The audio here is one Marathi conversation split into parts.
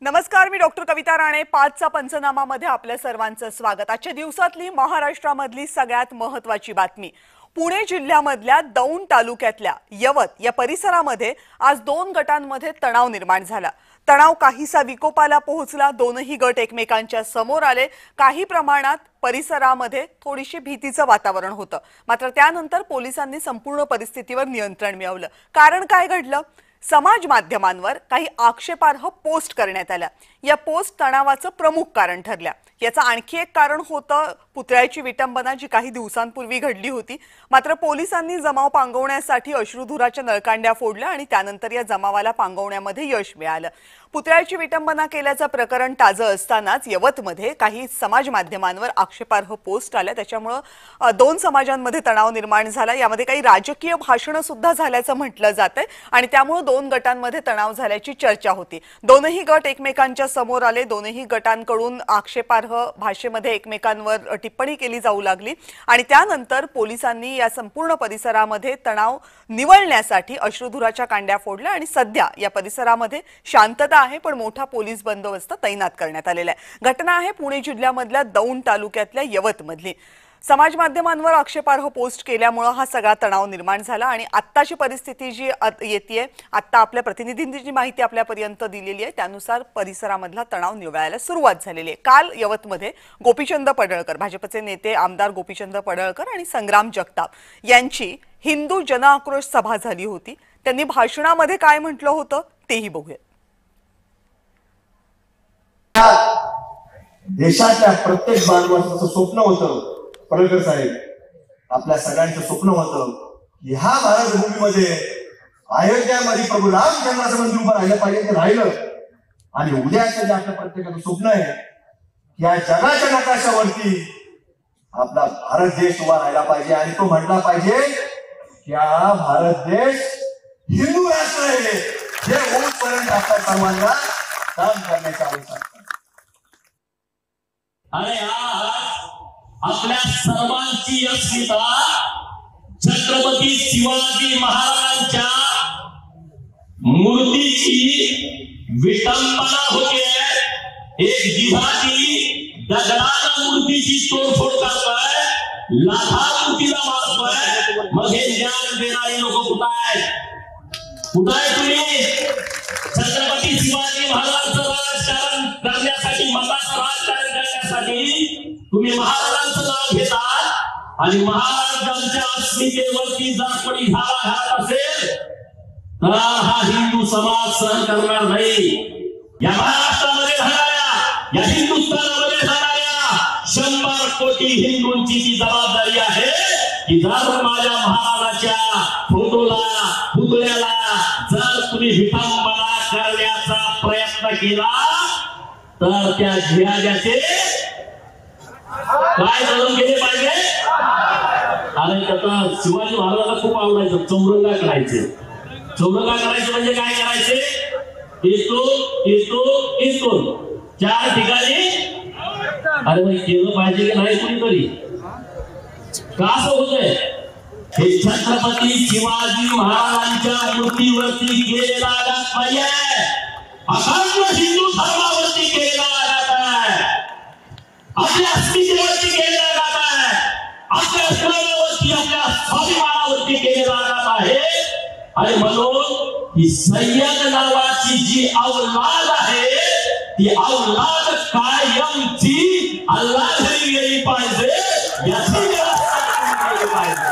नमस्कार, मी डॉक्टर कविता राणे. 5चा पंचनामामध्ये आपल्या सर्वांचं स्वागत. आजच्या दिवसातली महाराष्ट्रामधली सगळ्यात महत्त्वाची बातमी. पुणे जिल्ह्यामधल्या दौंड तालुक्यातल्या यवत या परिसरामध्ये आज 2 गटांमध्ये तणाव निर्माण झाला. तणाव काहीसा विकोपाला पोहोचला. दोनही गट एकमेकांच्या समोर आले. काही प्रमाणात परिसरामध्ये थोडीशी भीतीचं वातावरण होतं. मात्र त्यानंतर पोलिसांनी संपूर्ण परिस्थितीवर नियंत्रण मिळवलं. कारण काय घडलं? समाज माध्यमांवर काही आक्षेपार्ह पोस्ट करण्यात आल्या. या पोस्ट तणावाचं प्रमुख कारण ठरल्या. याचं आणखी एक कारण होतं पुतळ्याची विटंबना, जी काही दिवसांपूर्वी घडली होती. मात्र पोलिसांनी जमाव पांगवण्यासाठी अश्रुधुराच्या नळकांड्या फोडल्या आणि त्यानंतर या जमावाला पांगवण्यामध्ये यश मिळालं. पुतळ्याची विटंबना केल्याचं प्रकरण ताजं असतानाच यवतमध्ये काही समाज माध्यमांवर आक्षेपार्ह पोस्ट आल्या. त्याच्यामुळे 2 समाजांमध्ये तणाव निर्माण झाला. यामध्ये काही राजकीय भाषणं सुद्धा झाल्याचं म्हटलं जातंय आणि त्यामुळे 2 गटांमध्ये तणाव झाल्याची चर्चा होती. दोनही गट एकमेकांच्या समोर आले. दोनही गटांकडून आक्षेपार्ह भाषेमध्ये एकमेकांवर टिप्पणी केली जाऊ लागली आणि त्यानंतर पोलिसांनी या संपूर्ण परिसरामध्ये तणाव निवळण्यासाठी अश्रुधुराच्या कांड्या फोडल्या आणि सध्या या परिसरामध्ये शांतता आहे, पण मोठा पोलीस बंदोबस्त तैनात करण्यात आलेला आहे. घटना आहे पुणे जिल्ह्यामधल्या दौंड तालुक्यातल्या यवतमधली. समाज माध्यमांवर आक्षेपार्ह पोस्ट केल्यामुळे हा सगळा तणाव निर्माण झाला आणि आत्ताची परिस्थिती जी येते, आत्ता आपल्या प्रतिनिधींनी जी माहिती आपल्यापर्यंत दिलेली आहे त्यानुसार परिसरामधला तणाव निवळायला सुरुवात झालेली आहे. काल यवतमध्ये गोपीचंद पडळकर, भाजपचे नेते आमदार गोपीचंद पडळकर आणि संग्राम जगताप यांची हिंदू जनआक्रोश सभा झाली होती. त्यांनी भाषणामध्ये काय म्हटलं होतं तेही बघूया. देशाच्या प्रत्येक बांधवाचं स्वप्न होतं, पडळकर साहेब आपल्या सगळ्यांचं स्वप्न होतं की ह्या भारतभूमीमध्ये अयोध्यामध्ये प्रभू रामचंद्राचं मंदिर उभं राहिलं पाहिजे. ते राहिलं आणि उद्याचं जे आपल्या प्रत्येकाचं स्वप्न आहे की या जगाच्या नकाशावरती आपला भारत देश उभा राहिला पाहिजे आणि तो म्हटला पाहिजे की हा भारत देश हिंदू राष्ट्र आहे. हे होऊपर्यंत आपल्या सर्वांना काम करण्याची आवश्यकता आहे. आणि आज आपल्या सर्वांची अस्मिता छत्रपती शिवाजी महाराजांच्या मूर्तीची विटंबना होते. एक जिहादी दगडाला मूर्तीची तोडफोड करतोय, लाथा मूर्तीला मारतोय. मग हे ज्ञान देणारे लोक कुठं आहेत? कुठं आहे तुम्ही? छत्रपती शिवाजी महाराजांचं राजकारण करण्यासाठी, मताचं राजकारण करण्यासाठी तुम्ही महाराजांचं नाव घेतात आणि महाराजांच्या अस्मितेवरती जर कोणी घाला घालत असेल तर हा हिंदू समाज सहन करणार नाही. या महाराष्ट्रामध्ये राहणाऱ्या, या हिंदुस्थानामध्ये राहणाऱ्या 100 कोटी हिंदूंची ती जबाबदारी आहे की जर माझ्या महाराजाच्या फोटोला, पुतळ्याला जर तुम्ही विटंबना करण्याचा प्रयत्न केला तर त्या जिहाद्याचे काय करून गेले पाहिजे? आणि त्याचा शिवाजी महाराजांना खूप आवडायचं चौरंगा करायचे. चौरंगा करायचे म्हणजे काय करायचे? इथून 4 ठिकाणी. अरे भाई, केलं पाहिजे की नाही कुणीतरी? का असं होतंय? हे छत्रपती शिवाजी महाराजांच्या मूर्तीवरती केलेला आघात नाहीये, अखंड हिंदू धर्मावरती केलेला आघात आहे, आपल्या अस्मितेवरती केलेला आघात आहे, आपल्या अस्मितेवरती, आपल्या स्वाभिमानावरती केलेला आघात आहे. आणि म्हणून ही सय्यद नावाची जी औलाद आहे ती औलाद कायमची अल्लाह घरी गेली पाहिजे, याची व्यवस्था केली पाहिजे.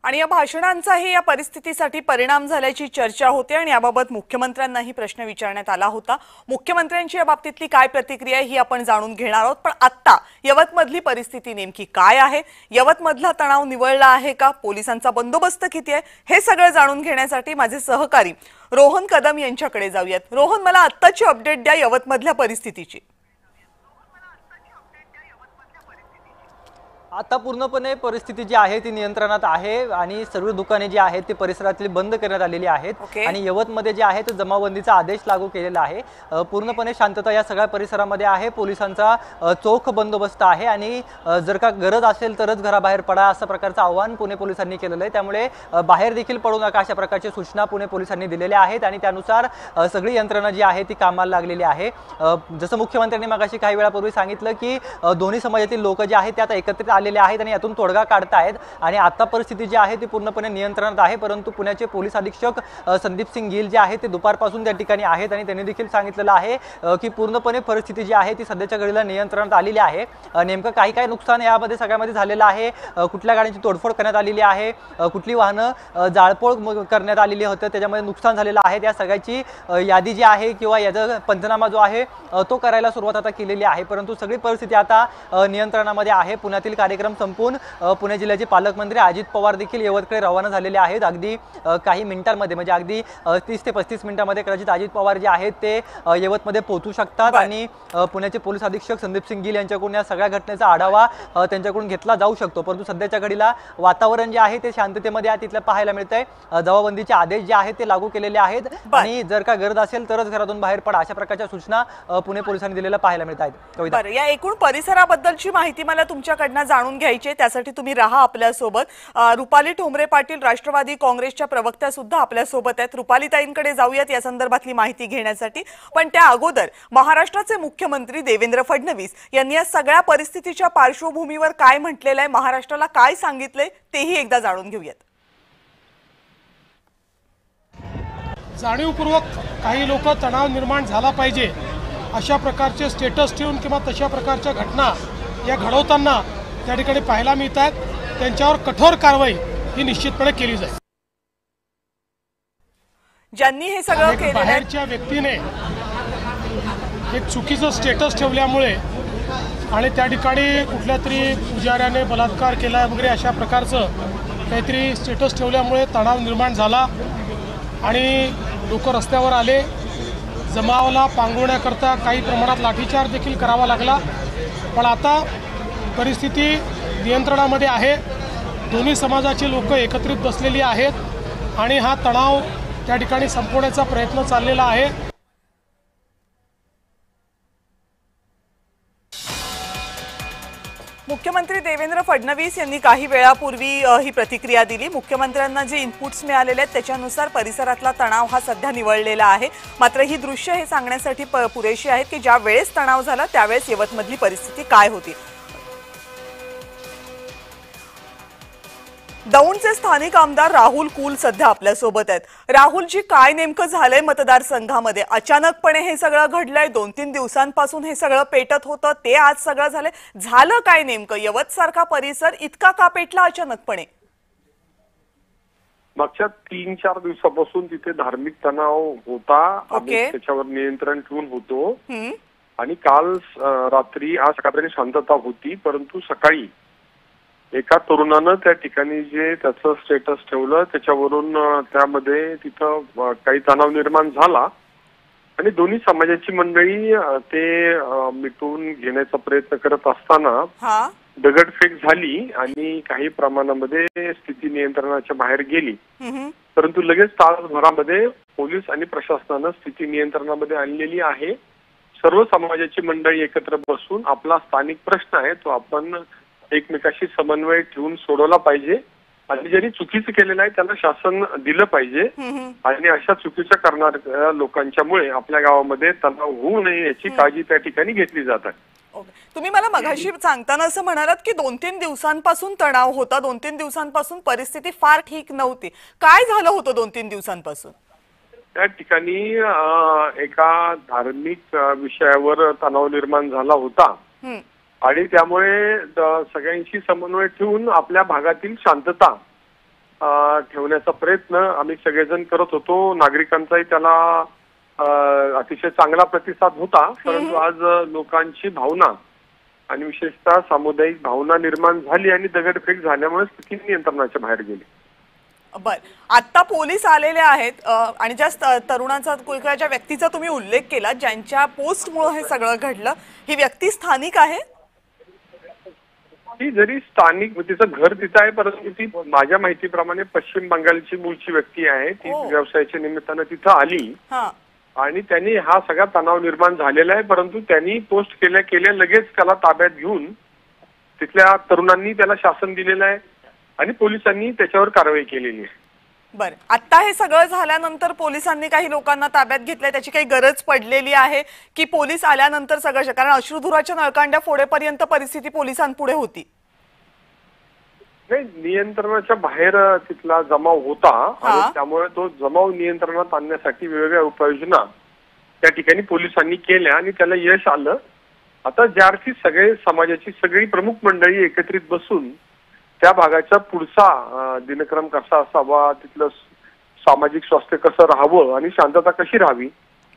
आणि या भाषणांचाही या परिस्थितीसाठी परिणाम झाल्याची चर्चा होते आणि याबाबत मुख्यमंत्र्यांनाही प्रश्न विचारण्यात आला होता. मुख्यमंत्र्यांची या बाबतीतली काय प्रतिक्रिया ही आपण जाणून घेणार आहोत. पण आत्ता यवतमधली परिस्थिती नेमकी काय आहे? यवतमधला तणाव निवळला आहे का? पोलिसांचा बंदोबस्त किती आहे? हे सगळं जाणून घेण्यासाठी माझे सहकारी रोहन कदम यांच्याकडे जाऊयात. रोहन, मला आत्ताची अपडेट द्या यवतमधल्या परिस्थितीची. आता पूर्णपणे परिस्थिती जी आहे ती नियंत्रणात आहे आणि सर्व दुकाने जी आहेत ती परिसरातली बंद करण्यात आलेली आहेत आणि यवतमध्ये जे आहे तो जमावबंदीचा आदेश लागू केलेला आहे। पूर्णपणे शांतता या सगळ्या परिसरामध्ये आहे। पोलिसांचा चोख बंदोबस्त आहे आणि जर का गरज असेल तरच घराबाहेर पडा असं प्रकारचं आवाहन पुणे पोलिसांनी केलेलं आहे। त्यामुळे बाहेर देखील पडू नका अशा प्रकारची सूचना पुणे पोलिसांनी दिलेल्या आहेत आणि त्यानुसार सगळी यंत्रणा जी आहे ती कामाला लागलेली आहे। जसं मुख्यमंत्र्यांनी मगाशी काही वेळापूर्वी सांगितलं की दोन्ही समाजातील लोक जे आहेत ते आता एकत्रित आलेले आहेत आणि यातून तोडगा काढतायत आणि आता परिस्थिती जी आहे ती पूर्णपणे नियंत्रणात आहे। परंतु पुण्याचे पोलीस अधीक्षक संदीप सिंग गिल जे आहेत ते दुपारपासून त्या ठिकाणी आहेत आणि त्यांनी देखील सांगितलेलं आहे की पूर्णपणे परिस्थिती जी आहे ती सध्याच्या घडीला नियंत्रणात आलेली आहे। नेमकं काय नुकसान यामध्ये सगळ्यामध्ये झालेलं आहे, कुठल्या गाड्यांची तोडफोड करण्यात आलेली आहे, कुठली वाहनं जाळपोळ करण्यात आलेली होती, त्याच्यामध्ये नुकसान झालेलं आहे, त्या सगळ्याची यादी जी आहे किंवा याचा पंचनामा जो आहे तो करायला सुरुवात आता केलेली आहे। परंतु सगळी परिस्थिती आता नियंत्रणामध्ये आहे। पुण्यातील कार्यक्रम संपून पुणे जिल्ह्याचे पालकमंत्री अजित पवार देखील यवतकडे रवाना झालेले आहेत। अगदी काही मिनिटांमध्ये म्हणजे अगदी 30 ते 35 मिनिटांमध्ये कदाचित अजित पवार जे आहेत ते यवतमध्ये पोहोचू शकतात आणि पुण्याचे पोलीस अधीक्षक संदीप सिंग गिल यांच्याकडून या सगळ्या घटनेचा आढावा त्यांच्याकडून घेतला जाऊ शकतो। परंतु सध्याच्या घडीला वातावरण जे आहे ते शांततेमध्ये तिथलं पाहायला मिळतंय। जमावबंदीचे आदेश जे आहेत ते लागू केलेले आहेत आणि जर का गरज असेल तरच घरातून बाहेर पडा अशा प्रकारच्या सूचना पुणे पोलिसांनी दिलेल्या पाहायला मिळत आहेत। कविता, या एकूण परिसराबद्दलची माहिती मला तुमच्याकडनं जाणून घ्यायची आहे, त्यासाठी तुम्ही राहा आपल्यासोबत। रुपाली ठोंबरे पाटील राष्ट्रवादी काँग्रेसच्या प्रवक्त्या सुद्धा आपल्यासोबत आहेत। रुपालीताईंकडे जाऊयात या संदर्भातली माहिती घेण्यासाठी, पण त्या अगोदर महाराष्ट्राचे मुख्यमंत्री देवेंद्र फडणवीस यांनी या सगळ्या परिस्थितीच्या पार्श्वभूमीवर काय म्हटलेलं आहे, महाराष्ट्राला काय सांगितलंय तेही एकदा जाणून घेऊयात। जाणीवपूर्वक काही लोक तणाव निर्माण झाला पाहिजे अशा प्रकारचे स्टेटस ठेवून किंवा तशा प्रकारच्या घटना या घडवताना त्या ठिकाणी पाहायला मिळतात, त्यांच्यावर कठोर कारवाई ही निश्चितपणे केली जाईल। ज्यांनी हे सगळं केलं, बाहेरच्या व्यक्तीने एक चुकीचं स्टेटस ठेवल्यामुळे आणि त्या ठिकाणी कुठल्या तरी पुजाऱ्याने बलात्कार केला वगैरे अशा प्रकारचं काहीतरी स्टेटस ठेवल्यामुळे तणाव निर्माण झाला आणि लोक रस्त्यावर आले। जमावाला पांगवण्याकरता काही प्रमाणात लाठीचार्ज देखील करावा लागला, पण आता परिस्थिती नियंत्रणामध्ये आहे। दोन्ही समाजाची लोक एकत्रित बसलेली आहेत आणि हा तणाव त्या ठिकाणी संपवण्याचा प्रयत्न चाललेला आहे। मुख्यमंत्री देवेंद्र फडणवीस यांनी काही वेळापूर्वी ही प्रतिक्रिया दिली। मुख्यमंत्र्यांना जे इनपुट्स मिळालेले आहेत त्याच्यानुसार परिसरातला तणाव हा सध्या निवळलेला आहे। मात्र ही दृश्य हे सांगण्यासाठी पुरेशी आहेत की ज्या वेळेस तणाव झाला त्यावेळेस यवतमधली परिस्थिती काय होती। दौंडचे स्थानिक आमदार राहुल कुल सध्या आपल्यासोबत आहेत। राहुलजी, काय नेमकं झालंय मतदारसंघामध्ये? अचानकपणे हे सगळं घडलंय, 2-3 दिवसांपासून हे सगळं पेटत होतं, ते आज सगळं झालंय, झालं काय नेमकं? यवत सारखा परिसर इतका का पेटला अचानकपणे? मागच्या 3-4 दिवसापासून तिथे धार्मिक तणाव होता, आम्ही त्याच्यावर नियंत्रण ठेवून होतो आणि काल रात्री आज सकाळपर्यंत शांतता होती, परंतु सकाळी एका तरुणानं त्या ठिकाणी जे त्याचं स्टेटस ठेवलं त्याच्यावरून त्यामध्ये तिथं काही तणाव निर्माण झाला आणि दोन्ही समाजाची मंडळी ते मिटवून घेण्याचा प्रयत्न करत असताना दगडफेक झाली आणि काही प्रमाणामध्ये स्थिती नियंत्रणाच्या बाहेर गेली। परंतु लगेच तासभरामध्ये पोलीस आणि प्रशासनानं स्थिती नियंत्रणामध्ये आणलेली आहे। सर्व समाजाची मंडळी एकत्र बसून आपला स्थानिक प्रश्न आहे तो आपण एकमेकाशी समन्वय ठेवून सोडवला पाहिजे आणि ज्यांनी चुकीचं केलेलं आहे त्यांना शासन दिलं पाहिजे आणि अशा चुकीच्या करणाऱ्या लोकांच्यामुळे आपल्या गावामध्ये तणाव होऊ नये याची काळजी त्या ठिकाणी घेतली जात आहे। तुम्ही मला मगाशी सांगताना असं म्हणालात की 2-3 दिवसांपासून तणाव होता, 2-3 दिवसांपासून परिस्थिती फार ठीक नव्हती। काय झालं होतं 2-3 दिवसांपासून? त्या ठिकाणी एका धार्मिक विषयावर तणाव निर्माण झाला होता आणि त्यामुळे सगळ्यांशी समन्वय ठेवून आपल्या भागातील शांतता ठेवण्याचा प्रयत्न आम्ही सगळेजण करत होतो। नागरिकांचाही त्याला अतिशय चांगला प्रतिसाद होता, परंतु आज लोकांची भावना आणि विशेषतः सामुदायिक भावना निर्माण झाली आणि दगडफेक झाल्यामुळे स्थिती नियंत्रणाच्या बाहेर गेली। बर, आता पोलीस आलेले आहेत आणि ज्या तरुणाचा ज्या व्यक्तीचा तुम्ही उल्लेख केला ज्यांच्या पोस्टमुळे हे सगळं घडलं, ही व्यक्ती स्थानिक आहे? ती जरी स्थानिक तिचं घर तिथं आहे, परंतु ती माझ्या माहितीप्रमाणे पश्चिम बंगालची मूळची व्यक्ती आहे. ती व्यवसायाच्या निमित्तानं तिथं आली आणि त्यांनी हा सगळा तणाव निर्माण झालेला आहे. परंतु त्यांनी पोस्ट केल्या लगेच त्याला ताब्यात घेऊन तिथल्या तरुणांनी त्याला शासन दिलेलं आहे आणि पोलिसांनी त्याच्यावर कारवाई केलेली आहे. बरं, आता हे सगळं झाल्यानंतर पोलिसांनी काही लोकांना ताब्यात घेतलंय, त्याची काही गरज पडलेली आहे की पोलीस आल्यानंतर सगळं, कारण अश्रुधुराच्या नळकांड्या फोडेपर्यंत परिस्थिती पोलिसांपुढे होती? नाही, नियंत्रणाच्या बाहेर तिथला जमाव होता आणि त्यामुळे तो जमाव नियंत्रणात आणण्यासाठी वेगवेगळ्या उपाययोजना त्या ठिकाणी पोलिसांनी केल्या आणि त्याला यश आलं. आता ज्यार्थी सगळे समाजाची सगळी प्रमुख मंडळी एकत्रित बसून त्या भागाचा पुढचा दिनक्रम कसा असावा, तिथलं सामाजिक स्वास्थ्य कसं राहावं आणि शांतता कशी राहावी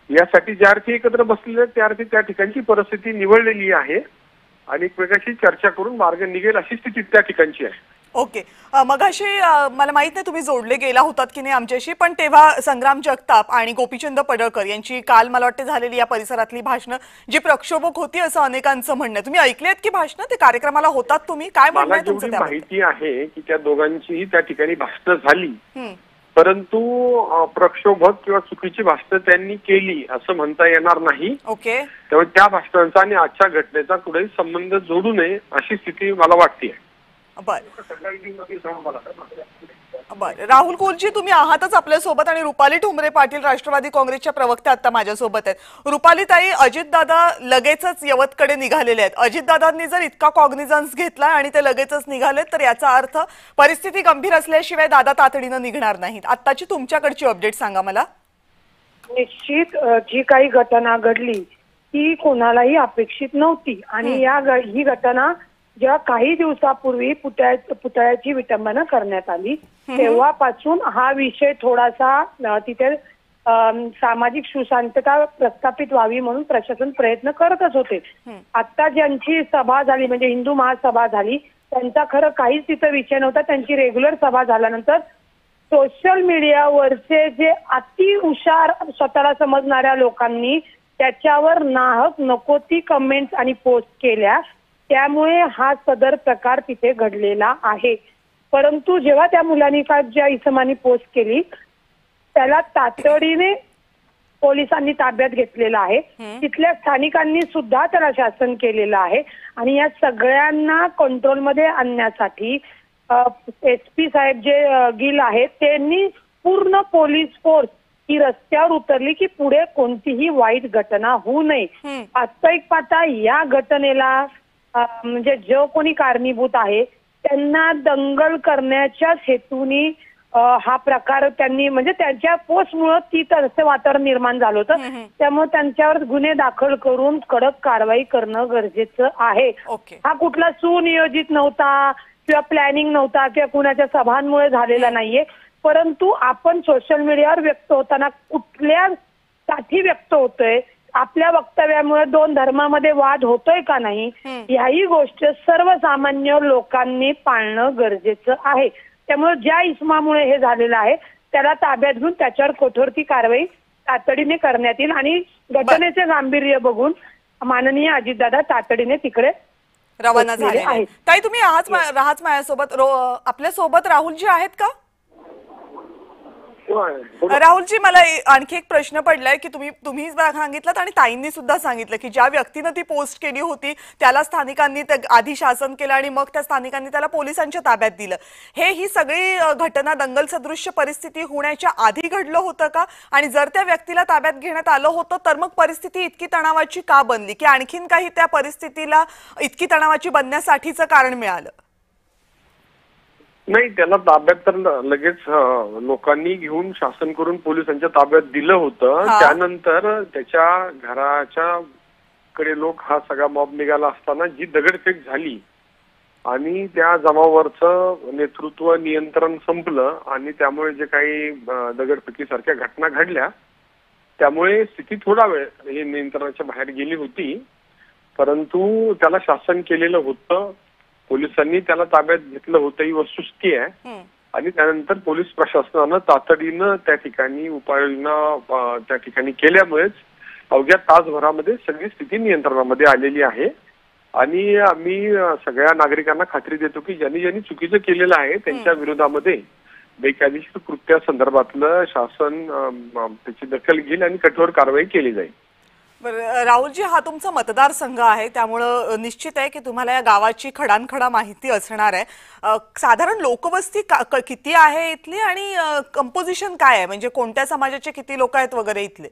यासाठी ज्या अर्थी एकत्र बसलेले आहेत त्या अर्थी त्या ठिकाणची परिस्थिती निवळलेली आहे आणि एकमेकांशी चर्चा करून मार्ग निघेल अशी स्थिती त्या ठिकाणची आहे. ओके, मगाशी मला माहित नाही तुम्ही जोडले गेला होतात की नाही आमच्याशी, पण तेव्हा संग्राम जगताप आणि गोपीचंद पडळकर यांची काल मला वाटते झालेली या परिसरातली भाषणं जी प्रक्षोभक होती असं अनेकांचं म्हणणं. तुम्ही ऐकलेत की भाषणं? ते कार्यक्रमाला होतात तुम्ही? काय म्हणणं आहे तुमचं? मला माहिती आहे की त्या दोघांचीही त्या ठिकाणी भाषणं झाली, परंतु प्रक्षोभक किंवा चुकीची भाषणं त्यांनी केली असं म्हणता येणार नाही. ओके, त्यामुळे त्या भाषणांचा आणि आजच्या घटनेचा कुठेही संबंध जोडू नये अशी स्थिती मला वाटते. बर, राहुल कुलजी तुम्ही आहातच आपल्यासोबत आणि रुपाली ठोंबरे पाटील राष्ट्रवादी काँग्रेसच्या प्रवक्त्या आता माझ्यासोबत आहेत. रुपाली ताई, अजितदादा लगेचच यवतकडे निघालेले आहेत. अजितदादांनी जर इतका कॉग्निझन्स घेतला आणि ते लगेचच निघालेत तर याचा अर्थ परिस्थिती गंभीर असल्याशिवाय दादा तातडीनं निघणार नाहीत. आत्ताची तुमच्याकडची अपडेट सांगा मला. निश्चित जी काही घटना घडली ती कोणालाही अपेक्षित नव्हती आणि ही घटना जेव्हा काही दिवसापूर्वी पुतळ्याची विटंबना करण्यात आली तेव्हापासून हा विषय थोडासा तिथे सामाजिक सुशांतता प्रस्थापित व्हावी म्हणून प्रशासन प्रयत्न करतच होते. आता ज्यांची सभा झाली म्हणजे हिंदू महासभा झाली त्यांचा खरं काहीच तिथं विषय नव्हता. त्यांची रेग्युलर सभा झाल्यानंतर सोशल मीडियावरचे जे अति हुशार स्वतःला समजणाऱ्या लोकांनी त्याच्यावर नाहक नको ती कमेंट्स आणि पोस्ट केल्या, त्यामुळे हा सदर प्रकार तिथे घडलेला आहे. परंतु जेव्हा त्या मुलांनी ज्या इसमानी पोस्ट केली त्याला तातडीने पोलिसांनी ताब्यात घेतलेला आहे. तिथल्या स्थानिकांनी सुद्धा त्याला शासन केलेलं आहे आणि या सगळ्यांना कंट्रोलमध्ये आणण्यासाठी SP साहेब जे गिल आहेत त्यांनी पूर्ण पोलीस फोर्स ही रस्त्यावर उतरली की पुढे कोणतीही वाईट घटना होऊ नये. वास्तविक पाहता या घटनेला म्हणजे जो कोणी कारणीभूत आहे त्यांना दंगल करण्याच्या हेतूने हा प्रकार त्यांनी म्हणजे त्यांच्या पोस्टमुळे ती तसे वातावरण निर्माण झालं होतं. त्यामुळे त्यांच्यावर गुन्हे दाखल करून कडक कारवाई करणं गरजेचं आहे. हा कुठला सुनियोजित नव्हता किंवा प्लॅनिंग नव्हता किंवा कुणाच्या सभांमुळे झालेला नाहीये. परंतु आपण सोशल मीडियावर व्यक्त होताना कुठल्यासाठी व्यक्त होतोय, आपल्या वक्तव्यामुळे दोन धर्मामध्ये वाद होतोय का नाही, ह्याही गोष्ट सर्वसामान्य लोकांनी पाळणं गरजेचं आहे. त्यामुळे ज्या इसमामुळे हे झालेलं आहे त्याला ताब्यात घेऊन त्याच्यावर कठोर ती कारवाई तातडीने करण्यात येईल आणि घटनेचे गांभीर्य बघून माननीय अजितदादा तातडीने तिकडे रवाना झाले आहेत. ताई तुम्ही राहाच माझ्यासोबत, आपल्यासोबत राहुलजी आहेत का? राहुलजी, मला आणखी एक प्रश्न पडलाय की तुम्ही सांगितलं आणि ताईंनी सुद्धा सांगितलं की ज्या व्यक्तीनं ती पोस्ट केली होती त्याला स्थानिकांनी आधी शासन केलं आणि मग त्या स्थानिकांनी त्याला पोलिसांच्या ताब्यात दिलं. ही सगळी घटना दंगल सदृश्य परिस्थिती होण्याच्या आधी घडलं होतं का? आणि जर त्या व्यक्तीला ताब्यात घेण्यात आलं होतं तर मग परिस्थिती इतकी तणावाची का बनली, की आणखीन काही त्या परिस्थितीला इतकी तणावाची बनण्यासाठीचं कारण मिळालं? नाही, त्याला ताब्यात तर लगेच लोकांनी घेऊन शासन करून पोलिसांच्या ताब्यात दिलं होतं. त्यानंतर त्याच्या घराच्या कडे लोक हा सगळा मॉब निघाला असताना जी दगडफेक झाली आणि त्या जमावावरचं नेतृत्व नियंत्रण संपलं आणि त्यामुळे जे काही दगडफेकीसारख्या घटना घडल्या त्यामुळे स्थिती थोडा वेळ हे नियंत्रणाच्या बाहेर गेली होती. परंतु त्याला शासन केलेलं होतं, पोलिसांनी त्याला ताब्यात घेतलं होतं ही वस्तुस्थिती आहे. आणि त्यानंतर पोलीस प्रशासनानं तातडीनं त्या ठिकाणी उपाययोजना त्या ठिकाणी केल्यामुळेच अवघ्या तासभरामध्ये सगळी स्थिती नियंत्रणामध्ये आलेली आहे आणि आम्ही सगळ्या नागरिकांना खात्री देतो की ज्यांनी ज्यांनी चुकीचं केलेलं आहे त्यांच्या विरोधामध्ये बेकायदेशीर कृत्या संदर्भातलं शासन त्याची दखल घेईल आणि कठोर कारवाई केली जाईल. बरं राहुलजी, हा तुमचा मतदारसंघ आहे त्यामुळं निश्चित आहे की तुम्हाला या गावाची खडानखडा माहिती असणार आहे. साधारण लोकवस्ती किती आहे इथली आणि कंपोजिशन काय आहे, म्हणजे कोणत्या समाजाचे किती लोक आहेत वगैरे इथले?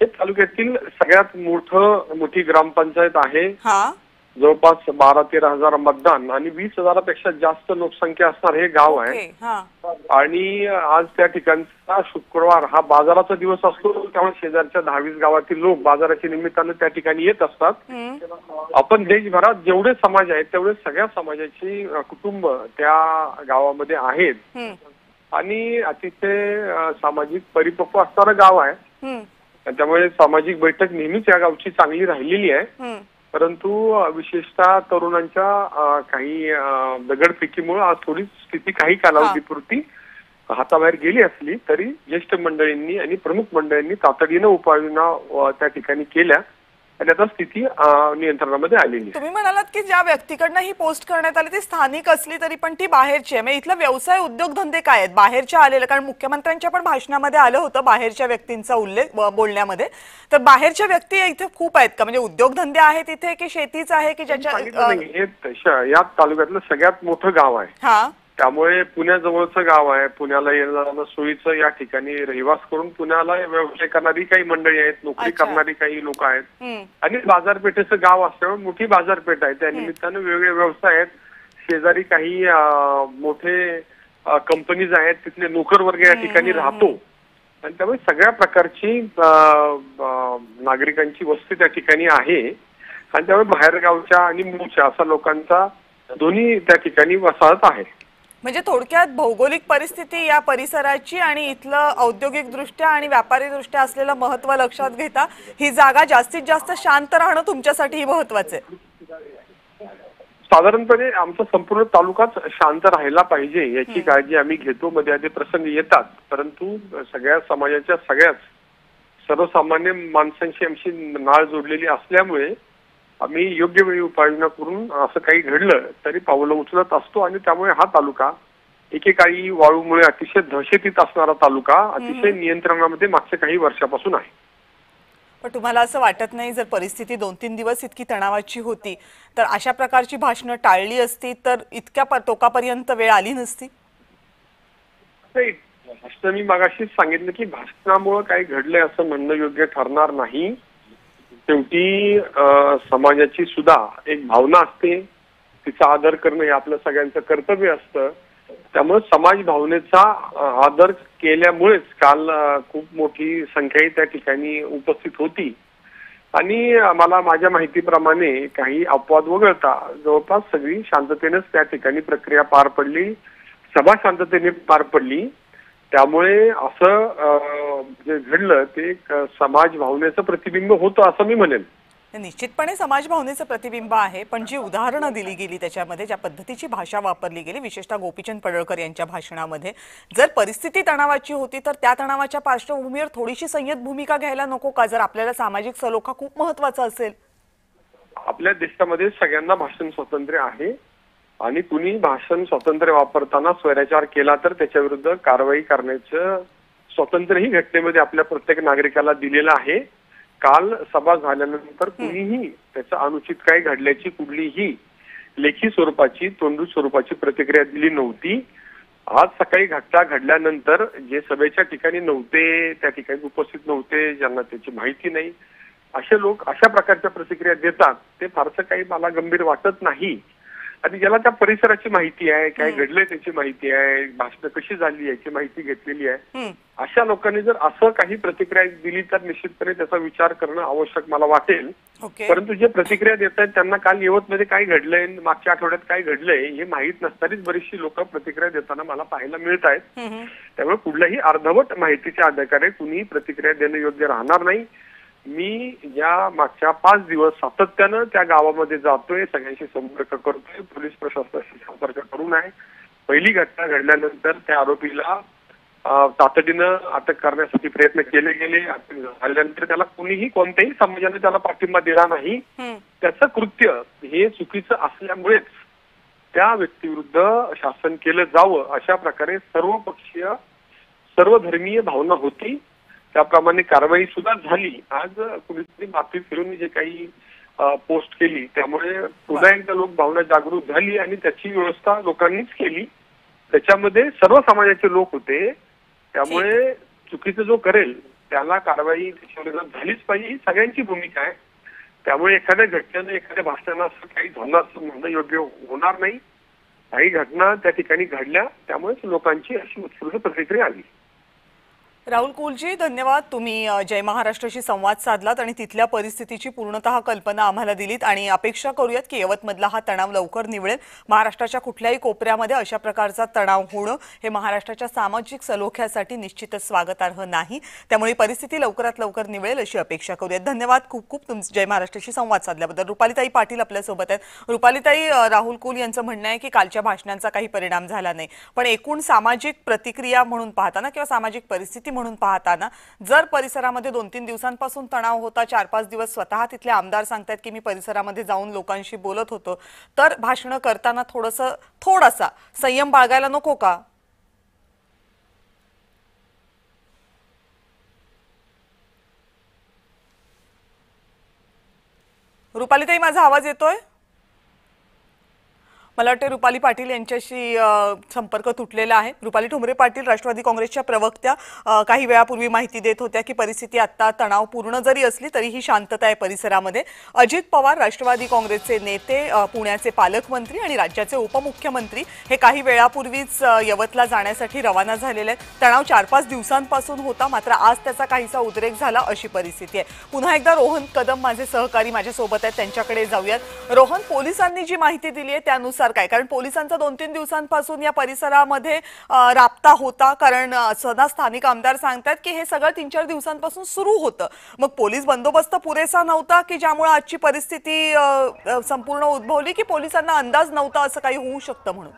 हे तालुक्यातील सगळ्यात मोठी ग्रामपंचायत आहे. हा, जवळपास 12-13 हजार मतदान आणि 20,000पेक्षा जास्त लोकसंख्या असणार हे गाव आहे. आणि आज त्या ठिकाणचा शुक्रवार हा बाजाराचा दिवस असतो, त्यामुळे शेजारच्या 10-20 गावातील लोक बाजाराच्या निमित्तानं त्या ठिकाणी येत असतात. आपण देशभरात जेवढे समाज आहेत तेवढे सगळ्या समाजाची कुटुंब त्या गावामध्ये आहेत आणि अतिशय सामाजिक परिपक्व असणारं गाव आहे. त्यामुळे सामाजिक बैठक नेहमीच या गावची चांगली राहिलेली आहे. परंतु विशेषतः तरुणांच्या काही दगडफेकीमुळे आज थोडी स्थिती काही कालावधीपुरती हाताबाहेर गेली असली तरी ज्येष्ठ मंडळींनी आणि प्रमुख मंडळींनी तातडीनं उपाययोजना त्या ठिकाणी केल्या आणि आता स्थिती नियंत्रणामध्ये आलेली. तुम्ही म्हणालात की ज्या व्यक्तीकडनं ही पोस्ट करण्यात आली ती स्थानिक असली तरी पण ती बाहेरची आहे, म्हणजे इथला व्यवसाय उद्योगधंदे काय आहेत बाहेरच्या आलेले? कारण मुख्यमंत्र्यांच्या पण भाषणामध्ये आलं होतं बाहेरच्या व्यक्तींचा उल्लेख बोलण्यामध्ये, तर बाहेरच्या व्यक्ती इथे खूप आहेत का? म्हणजे उद्योगधंदे आहेत इथे की शेतीच आहे की ज्याच्या या तालुक्यातलं सगळ्यात मोठं गाव आहे. हा, त्यामुळे पुण्याजवळचं गाव आहे. पुण्याला येणं सोयीचं या ठिकाणी रहिवास करून पुण्याला व्यवसाय करणारी काही मंडळी आहेत, नोकरी करणारी काही लोक आहेत आणि बाजारपेठेचं गाव असल्यामुळे मोठी बाजारपेठ आहे. त्या निमित्तानं वेगवेगळे व्यवसाय आहेत. शेजारी काही मोठे कंपनीज आहेत, तिथले नोकर वर्ग या ठिकाणी राहतो आणि त्यामुळे सगळ्या प्रकारची नागरिकांची वस्ती त्या ठिकाणी आहे आणि त्यामुळे बाहेरगावच्या आणि मूळच्या असा लोकांचा दोन्ही त्या ठिकाणी वसाहत आहे. म्हणजे थोडक्यात भौगोलिक परिस्थिती या परिसराची आणि इथलं औद्योगिक दृष्ट्या आणि व्यापारी दृष्ट्या असलेलं महत्व लक्षात घेता ही जागा जास्तीत जास्त शांत राहणं तुमच्यासाठी महत्वाचं आहे. साधारणपणे आमचा संपूर्ण तालुकाच शांत राहायला पाहिजे याची काळजी आम्ही घेतो. मध्ये आधी प्रसंग येतात, परंतु सगळ्या समाजाच्या सगळ्याच सर्वसामान्य माणसांशी आमची नाळ जोडलेली असल्यामुळे आम्ही योग्य वेळी उपाययोजना करून असं काही घडलं तरी पावलं उचलत असतो आणि त्यामुळे हा तालुका एकेकाळी वाळूमुळे अतिशय दहशतीत असणारा तालुका अतिशय नियंत्रणामध्ये मागच्या काही वर्षापासून आहे. पण तुम्हाला असं वाटत नाही जर परिस्थिती 2-3 दिवस इतकी तणावाची होती तर अशा प्रकारची भाषणं टाळली असती तर इतक्या टोकापर्यंत वेळ आली नसती? भाषण मी मगाशीच सांगितलं की भाषणामुळे काही घडलंय असं म्हणणं योग्य ठरणार नाही. शेवटी समाजाची सुद्धा एक भावना असते, तिचा आदर करणं हे आपलं सगळ्यांचं कर्तव्य असतं. त्यामुळे समाज भावनेचा आदर केल्यामुळेच काल खूप मोठी संख्याही त्या ठिकाणी उपस्थित होती आणि मला माझ्या माहितीप्रमाणे काही अपवाद वगळता जवळपास सगळी शांततेनेच त्या ठिकाणी प्रक्रिया पार पडली, सभा शांततेने पार पडली. त्यामुळे असं जे घडलं ते समाज भावनेचं प्रतिबिंब होतं असं मी म्हणेन. निश्चितपणे समाज भावनेचं प्रतिबिंब आहे, पण जी उदाहरणं दिली गेली त्याच्यामध्ये ज्या पद्धतीची भाषा वापरली गेली विशेषतः गोपीचंद पडळकर यांच्या भाषणामध्ये, जर परिस्थिती तणावाची होती तर त्या तणावाच्या पार्श्वभूमीवर थोडीशी संयत भूमिका घ्यायला नको का? जर आपल्याला सामाजिक सलोखा खूप महत्वाचा असेल. आपल्या देशामध्ये सगळ्यांना भाषण स्वातंत्र्य आहे आणि कुणी भाषण स्वातंत्र्य वापरताना स्वैराचार केला तर त्याच्या विरुद्ध कारवाई करण्याचं स्वातंत्र्य ही घटनेमध्ये आपल्या प्रत्येक नागरिकाला दिलेलं आहे. काल सभा झाल्यानंतर कुणीही त्याचं अनुचित काही घडल्याची कुठलीही लेखी स्वरूपाची तोंडू स्वरूपाची प्रतिक्रिया दिली नव्हती. आज सकाळी घटना घडल्यानंतर जे सभेच्या ठिकाणी नव्हते, त्या ठिकाणी उपस्थित नव्हते, ज्यांना त्याची माहिती नाही, असे लोक अशा प्रकारच्या प्रतिक्रिया देतात ते फारसं काही मला गंभीर वाटत नाही. आणि ज्याला त्या परिसराची माहिती आहे, काय घडलंय त्याची माहिती आहे, भाषण कशी झाली याची माहिती घेतलेली आहे, अशा लोकांनी जर असं काही प्रतिक्रिया दिली तर निश्चितपणे त्याचा विचार करणं आवश्यक मला वाटेल. परंतु जे प्रतिक्रिया देत आहेत त्यांना काल यवतमध्ये काय घडलंय, मागच्या आठवड्यात काय घडलंय हे माहीत नसणारीच बरीचशी लोक प्रतिक्रिया देताना मला पाहायला मिळत आहेत. त्यामुळे कुठल्याही अर्धवट माहितीच्या आधारे कुणीही प्रतिक्रिया देणं योग्य राहणार नाही. मी या मागच्या 5 दिवस सातत्यानं त्या गावामध्ये जातोय, सगळ्यांशी संपर्क करतोय, पोलीस प्रशासनाशी संपर्क करून आहे. पहिली घटना घडल्यानंतर त्या आरोपीला तातडीनं अटक करण्यासाठी प्रयत्न केले गेले. अटक झाल्यानंतर त्याला कुणीही कोणत्याही समाजाने त्याला पाठिंबा दिला नाही. त्याचं कृत्य हे चुकीचं असल्यामुळेच त्या व्यक्तीविरुद्ध शासन केलं जावं अशा प्रकारे सर्वपक्षीय सर्वधर्मीय भावना होती. त्याप्रमाणे कारवाई सुद्धा झाली. आज कुणीतरी माफी फिरून जे काही पोस्ट केली त्यामुळे पुन्हा एकदा लोक भावना जागृत झाली आणि त्याची व्यवस्था लोकांनीच केली. त्याच्यामध्ये सर्व समाजाचे लोक होते. त्यामुळे चुकीचं जो करेल त्याला कारवाई त्याच्यावर झालीच पाहिजे ही सगळ्यांची भूमिका आहे. त्यामुळे एखाद्या घटनेनं एखाद्या भाषणानं असं काही झालं असं म्हणणं योग्य होणार नाही. काही घटना त्या ठिकाणी घडल्या त्यामुळेच लोकांची अशी उत्स्फूर्त प्रतिक्रिया आली. राहुल कुलजी, धन्यवाद. तुम्ही जय महाराष्ट्राशी संवाद साधलात आणि तिथल्या परिस्थितीची पूर्णतः कल्पना आम्हाला दिलीत आणि अपेक्षा करूयात की यवतमधला हा तणाव लवकर निवळेल. महाराष्ट्राच्या कुठल्याही कोपऱ्यामध्ये अशा प्रकारचा तणाव होणं हे महाराष्ट्राच्या सामाजिक सलोख्यासाठी निश्चितच स्वागतार्ह नाही. त्यामुळे परिस्थिती लवकरात लवकर निवळेल अशी अपेक्षा करूयात. धन्यवाद खूप खूप जय महाराष्ट्राशी संवाद साधल्याबद्दल. रुपालीताई पाटील आपल्यासोबत आहेत. रुपालीताई, राहुल कुल यांचं म्हणणं आहे की कालच्या भाषणांचा काही परिणाम झाला नाही, पण एकूण सामाजिक प्रतिक्रिया म्हणून पाहताना किंवा सामाजिक परिस्थिती म्हणून पाहताना जर परिसरामध्ये 2-3 दिवसांपासून तणाव होता, 4-5 दिवस स्वतः तिथले आमदार सांगतात की मी परिसरामध्ये जाऊन लोकांशी बोलत होतो, तर भाषण करताना थोडासा संयम बाळगायला नको का? रुपालीताई, माझा आवाज येतोय? मला वाटतं रुपाली पाटील यांच्याशी संपर्क तुटलेला आहे. रुपाली ठोंबरे पाटील राष्ट्रवादी काँग्रेसच्या प्रवक्त्या काही वेळापूर्वी माहिती देत होत्या की परिस्थिती आता तणावपूर्ण जरी असली तरीही शांतता आहे परिसरामध्ये. अजित पवार राष्ट्रवादी काँग्रेसचे नेते, पुण्याचे पालकमंत्री आणि राज्याचे उपमुख्यमंत्री हे काही वेळापूर्वीच यवतला जाण्यासाठी रवाना झालेले आहेत. तणाव 4-5 दिवसांपासून होता, मात्र आज त्याचा काहीसा उद्रेक झाला अशी परिस्थिती आहे. पुन्हा एकदा रोहन कदम माझे सहकारी माझ्यासोबत आहेत, त्यांच्याकडे जाऊयात. रोहन, पोलिसांनी जी माहिती दिली आहे त्यानुसार काय? कारण पोलिसांचा 2-3 दिवसांपासून या परिसरामध्ये राबता होता, कारण सदा स्थानिक आमदार सांगतात की हे सगळं 3-4 दिवसांपासून सुरू होतं. मग पोलीस बंदोबस्त पुरेसा नव्हता की ज्यामुळे आजची परिस्थिती संपूर्ण उद्भवली, की पोलिसांना अंदाज नव्हता असं काही होऊ शकतं म्हणून?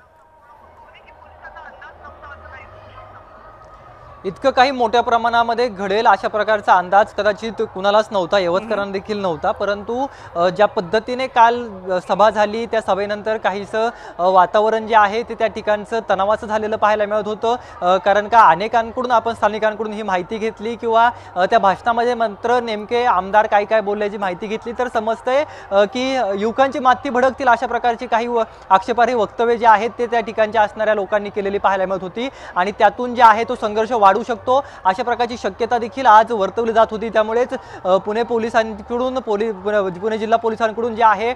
इतकं काही मोठ्या प्रमाणामध्ये घडेल अशा प्रकारचा अंदाज कदाचित कुणालाच नव्हता, यवतकरांना देखील नव्हता. परंतु ज्या पद्धतीने काल सभा झाली त्या सभेनंतर काहीसं वातावरण जे आहे ते त्या ठिकाणचं तणावाचं झालेलं पाहायला मिळत होतं. कारण का अनेकांकडून आपण स्थानिकांकडून ही माहिती घेतली किंवा त्या भाषणामध्ये मात्र नेमके आमदार काय काय बोलल्याची माहिती घेतली तर समजतंय की युवकांची माती भडकतील अशा प्रकारची काही आक्षेपार्ह वक्तव्य जे आहेत ते त्या ठिकाणच्या असणाऱ्या लोकांनी केलेली पाहायला मिळत होती आणि त्यातून जे आहे तो संघर्ष वाढू शकतो अशा प्रकारची शक्यता देखील आज वर्तवली जात होती. त्यामुळेच पुणे पोलिसांकडून पुणे जिल्हा पोलिसांकडून जे आहे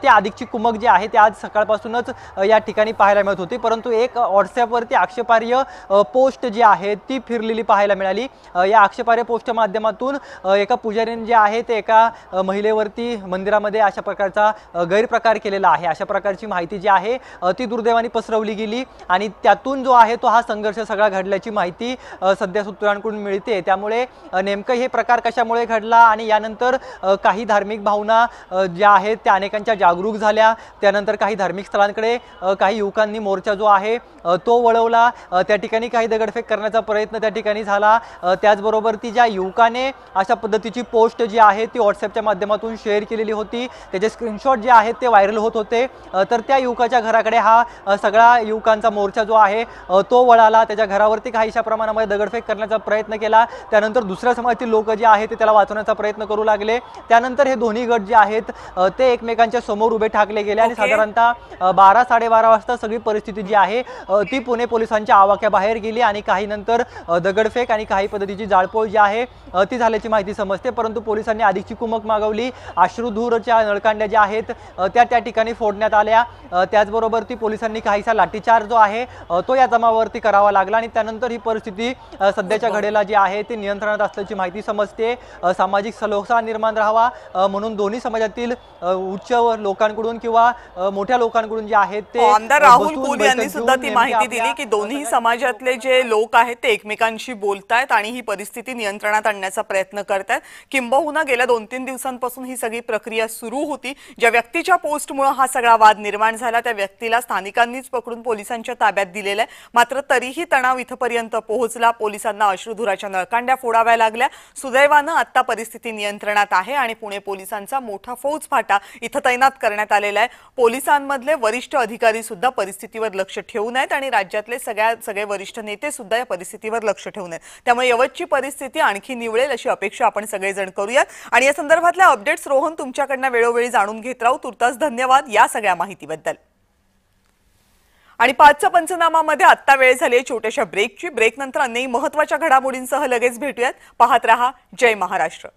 ते अधिकची कुमक जी आहे ते आज सकाळपासूनच या ठिकाणी पाहायला मिळत होती. परंतु एक व्हॉट्सॲपवरती आक्षेपार्ह पोस्ट जी आहे ती फिरलेली पाहायला मिळाली. या आक्षेपार्ह पोस्टच्या माध्यमातून एका पुजारीने जे आहे ते एका महिलेवरती मंदिरामध्ये अशा प्रकारचा गैरप्रकार केलेला आहे अशा प्रकारची माहिती जी आहे ती दुर्दैवाने पसरवली गेली आणि त्यातून जो आहे तो हा संघर्ष सगळा घडल्याची माहिती सध्या सूत्रांकडून मिळते. त्यामुळे नेमकं हे प्रकार कशामुळे घडला आणि यानंतर काही धार्मिक भावना ज्या आहेत त्या अनेकांच्या जागरूक झाल्या. त्यानंतर काही धार्मिक स्थळांकडे काही युवकांनी मोर्चा जो आहे तो वळवला. त्या ठिकाणी काही दगडफेक करण्याचा प्रयत्न त्या ठिकाणी झाला. त्याचबरोबर ती ज्या युवकाने अशा पद्धतीची पोस्ट जी आहे ती व्हॉट्सॲपच्या माध्यमातून शेअर केलेली होती त्याचे स्क्रीनशॉट जे आहेत ते व्हायरल होत होते. तर त्या युवकाच्या घराकडे हा सगळा युवकांचा मोर्चा जो आहे तो वळाला. त्याच्या घरावरती काहीशा प्रमाणामध्ये दगडफेक करण्याचा प्रयत्न केला. त्यानंतर दुसऱ्या समाजातील लोक जे आहेत ते त्याला वाचवण्याचा प्रयत्न करू लागले. त्यानंतर हे दोन्ही गट जे आहेत ते एकमेकांच्या समोर उभे ठाकले गेले आणि साधारणतः 12-12:30 वाजता सगळी परिस्थिती जी आहे ती पुणे पोलिसांच्या आवाक्याबाहेर गेली आणि काही नंतर दगडफेक आणि काही पद्धतीची जाळपोळ जी आहे ती झाल्याची माहिती समजते. परंतु पोलिसांनी अधिकची कुमक मागवली. अश्रुधूरच्या नळकांड्या ज्या आहेत त्या ठिकाणी फोडण्यात आल्या. त्याचबरोबर ती पोलिसांनी काहीसा लाठीचार्ज जो आहे तो या जमावावरती करावा लागला आणि त्यानंतर ही परिस्थिती सध्याच्या घडीला जी आहे ती नियंत्रणात असल्याची माहिती समजते. सामाजिक सलोखा निर्माण राहावा म्हणून दोन्ही समाजातील उच्च लोकांकडून किंवा मोठ्या लोकांकडून जे आहेत ते आमदार राहुल कुल यांनी सुद्धा ती माहिती दिली की दोन्ही समाजातले जे लोक आहेत ते एकमेकांशी बोलतायत आणि ही परिस्थिती नियंत्रणात आणण्याचा प्रयत्न करतायत. किंबहुना गेल्या 2-3 दिवसांपासून ही सगळी प्रक्रिया सुरू होती. ज्या व्यक्तीच्या पोस्टमुळे हा सगळा वाद निर्माण झाला त्या व्यक्तीला स्थानिकांनीच पकडून पोलिसांच्या ताब्यात दिलेला आहे. मात्र तरीही तणाव इथपर्यंत पोहोचला झाला, पोलिसांना अश्रुधुराच्या नळकांड्या फोडाव्या लागल्या। सुदैवानं आता परिस्थिती नियंत्रणात आहे आणि पुणे पोलिसांचा मोठा फौजफाटा इथं तैनात करण्यात आलेला आहे। पोलिसांमधले वरिष्ठ अधिकारी सुद्धा परिस्थितीवर लक्ष ठेवून आहेत आणि राज्यातले सगळे वरिष्ठ नेते सुद्धा या परिस्थितीवर लक्ष ठेवून आहेत। त्यामुळे यवतची परिस्थिती आणखी निवळेल अशी अपेक्षा आपण सगळेजण करूयात आणि या संदर्भातल्या अपडेट्स रोहन तुमच्याकडनं वेळोवेळी जाणून घेत राहू। तुर्तास धन्यवाद या सगळ्या माहितीबद्दल। आणि 5चा पंचनामामध्ये आता वेळ झाली छोट्याशा ब्रेकची। ब्रेकनंतर अन्यही महत्त्वाच्या घडामोडींसह लगेच भेटूयात। पाहत रहा जय महाराष्ट्र।